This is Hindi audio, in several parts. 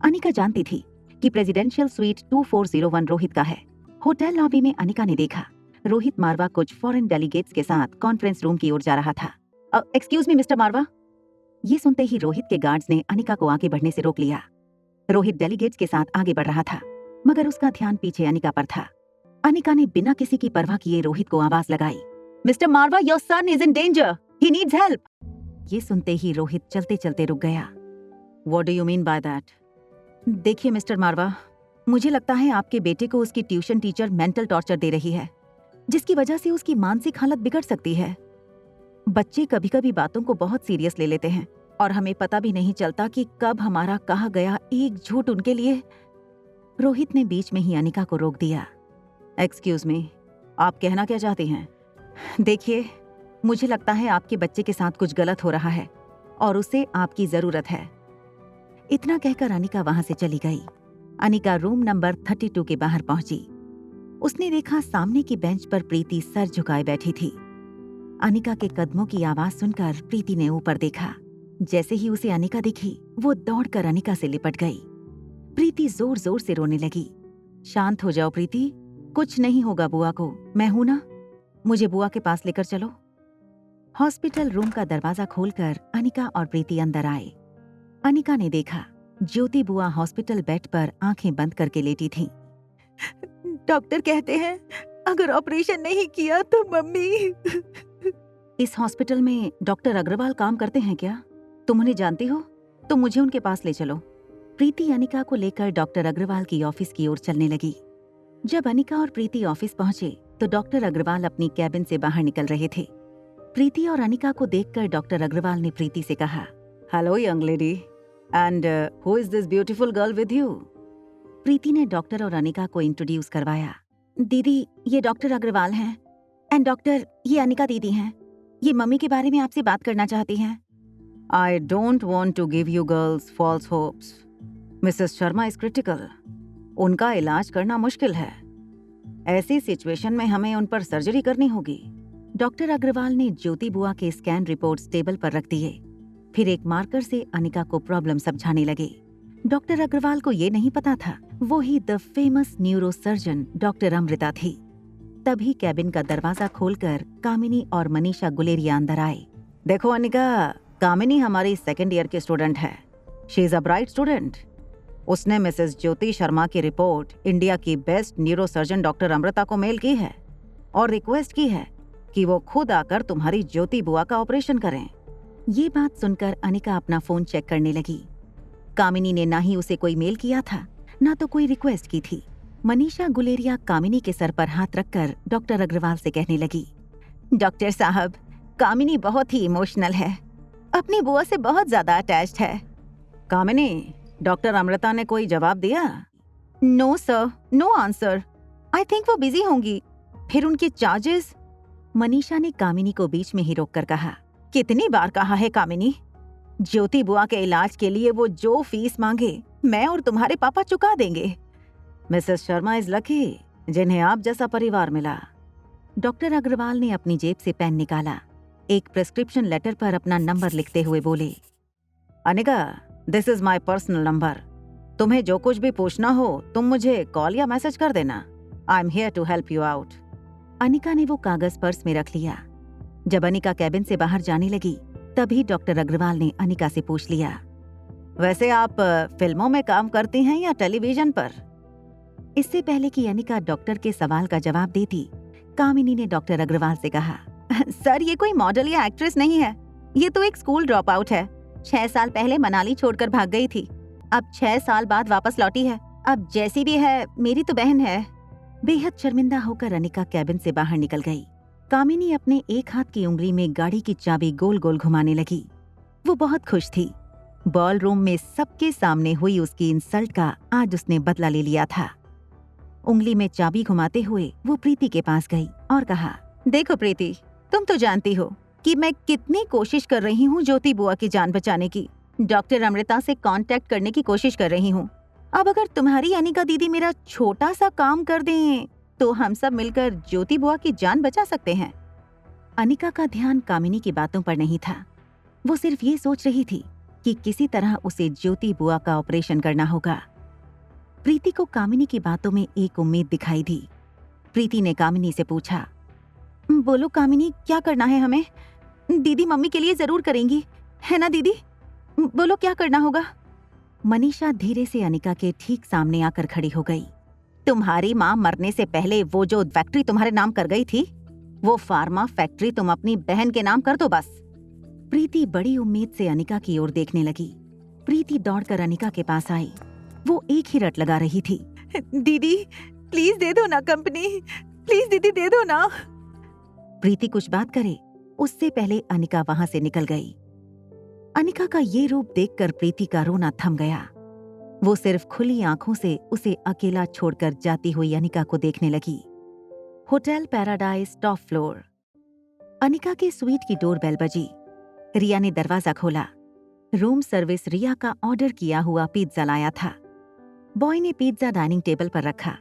अनिका जानती थी कि प्रेसिडेंशियल स्वीट 2401 रोहित का है। होटल लॉबी में अनिका ने देखा रोहित मारवा कुछ फॉरेन डेलीगेट्स के साथ कॉन्फ्रेंस रूम की ओर जा रहा था। एक्सक्यूज मी मिस्टर मारवा। ये सुनते ही रोहित के गार्ड्स ने अनिका को आगे बढ़ने से रोक लिया। रोहित डेलीगेट्स के साथ आगे बढ़ रहा था, मगर उसका ध्यान पीछे अनिका पर था। अनिका ने बिना किसी की परवाह किए रोहित को आवाज लगाई, mister Marwa, your son is in danger, he needs help. ये सुनते ही रोहित चलते चलते रुक गया। What do you mean by that? देखिए मिस्टर मारवा, मुझे लगता है आपके बेटे को उसकी ट्यूशन टीचर मेंटल टॉर्चर दे रही है, जिसकी वजह से उसकी मानसिक हालत बिगड़ सकती है। बच्चे कभी कभी बातों को बहुत सीरियस ले लेते हैं और हमें पता भी नहीं चलता कि कब हमारा कहा गया एक झूठ उनके लिए। रोहित ने बीच में ही अनिका को रोक दिया। एक्सक्यूज मी, आप कहना क्या चाहती हैं? देखिए, मुझे लगता है आपके बच्चे के साथ कुछ गलत हो रहा है और उसे आपकी जरूरत है। इतना कहकर अनिका वहां से चली गई। अनिका रूम नंबर 32 के बाहर पहुंची। उसने देखा सामने की बेंच पर प्रीति सर झुकाए बैठी थी। अनिका के कदमों की आवाज सुनकर प्रीति ने ऊपर देखा। जैसे ही उसे अनिका दिखी, वो दौड़कर अनिका से लिपट गई। प्रीति जोर जोर से रोने लगी। शांत हो जाओ प्रीति, कुछ नहीं होगा बुआ को, मैं हूं ना, मुझे बुआ के पास लेकर चलो। हॉस्पिटल रूम का दरवाजा खोलकर अनिका और प्रीति अंदर आए। अनिका ने देखा ज्योति बुआ हॉस्पिटल बेड पर आंखें बंद करके लेटी थीं। डॉक्टर कहते हैं अगर ऑपरेशन नहीं किया तो मम्मी। इस हॉस्पिटल में डॉक्टर अग्रवाल काम करते हैं क्या? तुम उन्हें जानती हो? तो मुझे उनके पास ले चलो। प्रीति अनिका को लेकर डॉक्टर अग्रवाल की ऑफिस की ओर चलने लगी। जब अनिका और प्रीति ऑफिस पहुंचे तो डॉक्टर अग्रवाल अपनी कैबिन से बाहर निकल रहे थे। प्रीति और अनिका को देखकर डॉक्टर अग्रवाल ने प्रीति से कहा, hello young lady, and who is this beautiful girl with you? Preeti ने डॉक्टर और अनिका को इंट्रोड्यूस करवाया। दीदी, ये डॉक्टर अग्रवाल हैं, एंड डॉक्टर, ये अनिका दीदी हैं। ये मम्मी के बारे में आपसे बात करना चाहती हैं। I don't want to give you girls false hopes. Mrs Sharma is critical. उनका इलाज करना मुश्किल है। ऐसी सिचुएशन में हमें उन पर सर्जरी करनी होगी। डॉक्टर अग्रवाल ने ज्योति बुआ के स्कैन रिपोर्ट्स टेबल पर रख दिए। फिर एक मार्कर से अनिका को प्रॉब्लम समझाने लगे। डॉक्टर अग्रवाल को ये नहीं पता था वो ही the famous neurosurgeon doctor Amrita थी। तभी कैबिन का दरवाजा खोलकर कामिनी और मनीषा गुलेरिया अंदर आए। देखो अनिका, कामिनी हमारी सेकेंड ईयर की स्टूडेंट है। She is a bright student. उसने मिसेस ज्योति शर्मा की रिपोर्ट इंडिया की बेस्ट न्यूरोसर्जन डॉक्टर अमृता को मेल की है और रिक्वेस्ट की है कि वो खुद आकर तुम्हारी ज्योति बुआ का ऑपरेशन करें। ये बात सुनकर अनिका अपना फोन चेक करने लगी। कामिनी ने ना ही उसे कोई मेल किया था, ना तो कोई रिक्वेस्ट की थी। मनीषा गुलेरिया कामिनी के सर पर हाथ रखकर डॉक्टर अग्रवाल से कहने लगी, डॉक्टर साहब, कामिनी बहुत ही इमोशनल है, अपनी बुआ से बहुत ज्यादा अटैच्ड है। कामिनी, डॉक्टर अमृता ने कोई जवाब दिया? No sir, no answer. I think वो बिजी होंगी। फिर उनके चार्जेस? मनीषा ने कामिनी को बीच में ही रोककर कहा, कितनी बार कहा है कामिनी, ज्योति बुआ के इलाज के लिए वो जो फीस मांगे मैं और तुम्हारे पापा चुका देंगे। मिसेस शर्मा इज लकी जिन्हें आप जैसा परिवार मिला। डॉक्टर अग्रवाल ने अपनी जेब से पेन निकाला। एक प्रिस्क्रिप्शन लेटर पर अपना नंबर लिखते हुए बोले, Anika, this is my personal number. तुम्हें जो कुछ भी पूछना हो तुम मुझे कॉल या मैसेज कर देना। I am here to help you out. Anika ने वो कागज पर्स में रख लिया। जब अनिका कैबिन से बाहर जाने लगी तभी डॉक्टर अग्रवाल ने अनिका से पूछ लिया, वैसे आप फिल्मों में काम करती हैं या टेलीविजन पर? इससे पहले कि अनिका डॉक्टर के सवाल का जवाब देती, कामिनी ने डॉक्टर अग्रवाल से कहा, सर, ये कोई मॉडल या एक्ट्रेस नहीं है, ये तो एक स्कूल ड्रॉप आउट है। 6 साल पहले मनाली छोड़कर भाग गई थी, अब 6 साल बाद वापस लौटी है। अब जैसी भी है मेरी तो बहन है। बेहद शर्मिंदा होकर अनिका कैबिन से बाहर निकल गई। कामिनी अपने एक हाथ की उंगली में गाड़ी की चाबी गोल गोल घुमाने लगी। वो बहुत खुश थी। बॉल रूम में सबके सामने हुई उसकी इंसल्ट का आज उसने बदला ले लिया था। उंगली में चाबी घुमाते हुए वो प्रीति के पास गई और कहा, देखो प्रीति, तुम तो जानती हो कि मैं कितनी कोशिश कर रही हूँ ज्योति बुआ की जान बचाने की। डॉक्टर अमृता से कांटेक्ट करने की कोशिश कर रही हूँ। अब अगर तुम्हारी अनिका दीदी मेरा छोटा सा काम कर दें तो हम सब मिलकर ज्योति बुआ की जान बचा सकते हैं। अनिका का ध्यान कामिनी की बातों पर नहीं था। वो सिर्फ ये सोच रही थी कि किसी तरह उसे ज्योति बुआ का ऑपरेशन करना होगा। प्रीति को कामिनी की बातों में एक उम्मीद दिखाई दी। प्रीति ने कामिनी से पूछा, बोलो कामिनी, क्या करना है हमें? दीदी मम्मी के लिए जरूर करेंगी, है ना दीदी? बोलो क्या करना होगा? मनीषा धीरे से अनिका के ठीक सामने आकर खड़ी हो गई। तुम्हारी माँ मरने से पहले वो जो फैक्ट्री तुम्हारे नाम कर गई थी, वो फार्मा फैक्ट्री तुम अपनी बहन के नाम कर दो बस। प्रीति बड़ी उम्मीद से अनिका की ओर देखने लगी। प्रीति दौड़कर अनिका के पास आई। वो एक ही रट लगा रही थी, दीदी प्लीज दे दो ना कंपनी, प्लीज दीदी दे दो ना। प्रीति कुछ बात करे उससे पहले अनिका वहां से निकल गई। अनिका का ये रूप देखकर प्रीति का रोना थम गया। वो सिर्फ खुली आंखों से उसे अकेला छोड़कर जाती हुई अनिका को देखने लगी। Hotel paradise top floor. Anika के स्वीट की डोरबेल बजी। रिया ने दरवाजा खोला। रूम सर्विस रिया का ऑर्डर किया हुआ पिज्जा लाया था। बॉय ने पिज्जा डाइनिंग टेबल पर रखा।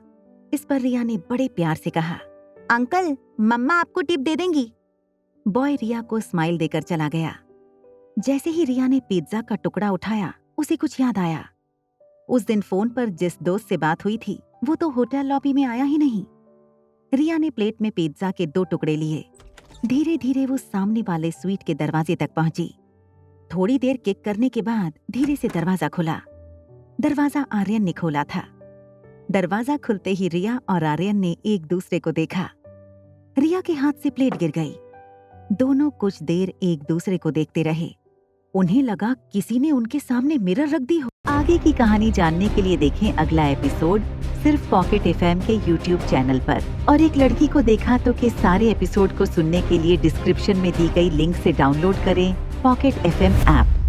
इस पर रिया ने बड़े प्यार से कहा, अंकल मम्मा आपको टिप दे देंगी। बॉय रिया को स्माइल देकर चला गया। जैसे ही रिया ने पिज्जा का टुकड़ा उठाया, उसे कुछ याद आया। उस दिन फोन पर जिस दोस्त से बात हुई थी, वो तो होटल लॉबी में आया ही नहीं। रिया ने प्लेट में पिज्जा के 2 टुकड़े लिए। धीरे धीरे वो सामने वाले स्वीट के दरवाजे तक पहुंची। थोड़ी देर किक करने के बाद धीरे से दरवाजा खुला। दरवाजा आर्यन ने खोला था। दरवाजा खुलते ही रिया और आर्यन ने एक दूसरे को देखा। रिया के हाथ से प्लेट गिर गई। दोनों कुछ देर एक दूसरे को देखते रहे। उन्हें लगा किसी ने उनके सामने मिरर रख दी हो। आगे की कहानी जानने के लिए देखें अगला एपिसोड सिर्फ पॉकेट एफएम के यूट्यूब चैनल पर। और एक लड़की को देखा तो के सारे एपिसोड को सुनने के लिए डिस्क्रिप्शन में दी गई लिंक से डाउनलोड करें पॉकेट एफएम ऐप।